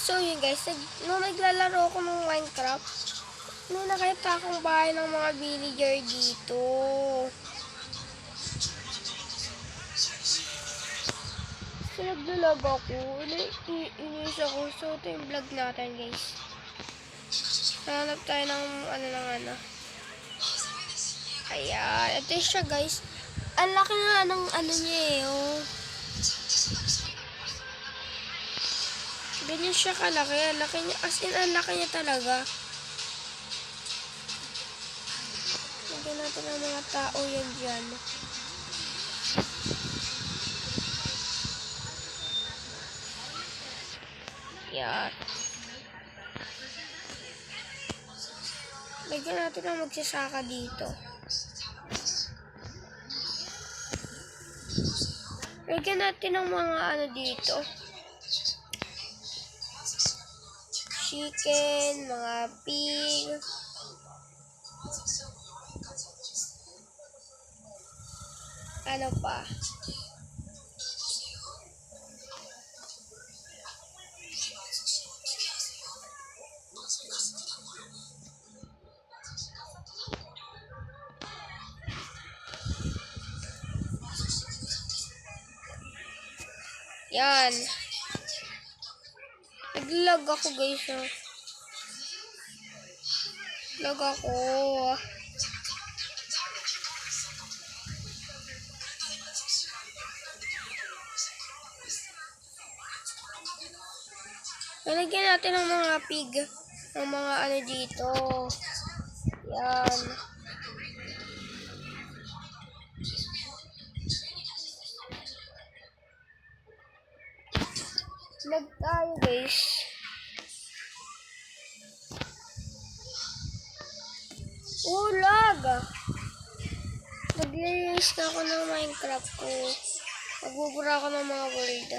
So yun guys, nung naglalaro ako ng Minecraft, may nakita akong bahay ng mga villager dito. So naglalag ako, inis ako. So ito yung vlog natin guys. Hanap tayo ng ano. Ayan, ito siya guys. Ang laki nga ng ano niya eh, oh. Ganyan siya kalaki. Ang laki niya. As in, ang laki niya talaga. Lagyan natin ang mga tao yan dyan. Yan. Lagyan natin ang magsasaka dito. Lagyan natin ang mga ano dito. Chicken, mga pig. Ano pa? Yan. Nag-lag ako guys. Lag ako. Lalagyan natin ng mga pig. Ng mga ano dito. Yan. Lag tayo guys. Oh, lag! Naglilis na ako ng Minecraft ko. Magbubura ako ng mga world.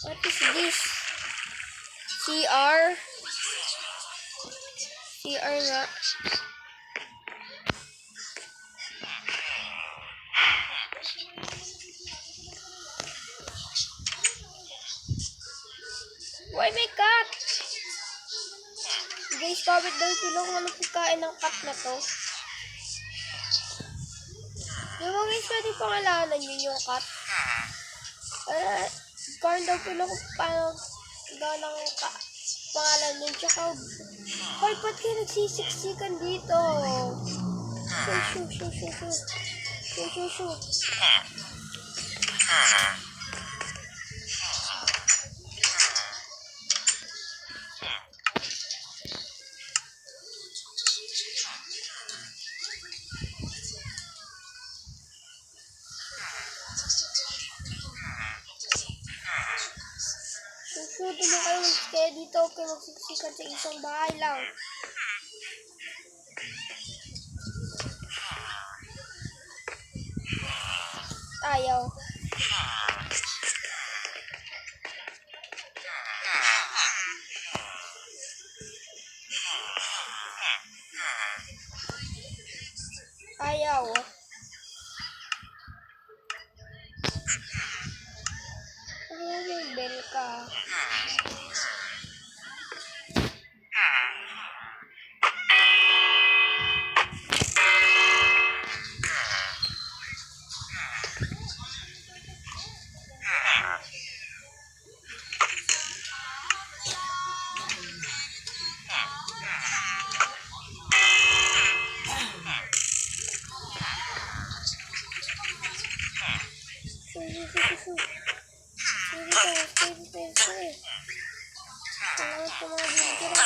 What is this? CR? CR nga. Why may cat? Guys, comment down below kung anong pagkain ng cat na to. Diba guys, pwede pangalanan yun yung cat? Comment down below kung paano galang pangalan yun. Tsaka, why ba't kayo nagsisiksikan dito? Shoo. Susunod mo kayo kaya dito kayo magsiksikan sa isang bahay lang. Ayaw. Ayaw. Ayaw yung bell ka.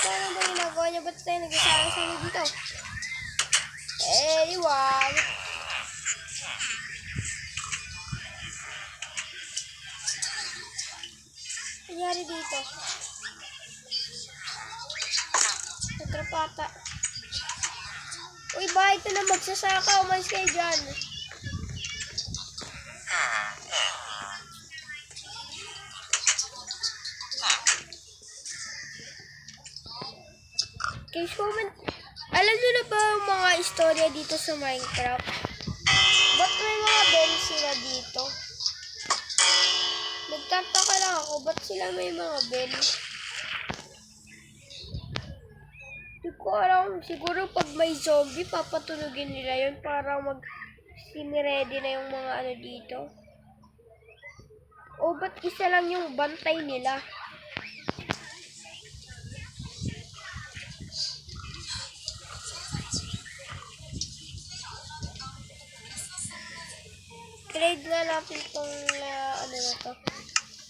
Ano ba ginagawa niya? Ba't tayo nag-isara sa inyo dito? Ewan. nangyari dito? Natrapata. Uy, bakit ito na magsasaka? Umalis kayo dyan. Guys, comment. Alam nyo na ba ang mga istorya dito sa Minecraft? Ba't may mga bells sila dito? Nagtataka lang ako, ba't sila may mga bells? Hindi ko alam, siguro pag may zombie, papatunugin nila yun para siniredy na yung mga ano dito. O ba't isa lang yung bantay nila? Trade nga natin tong ano na to.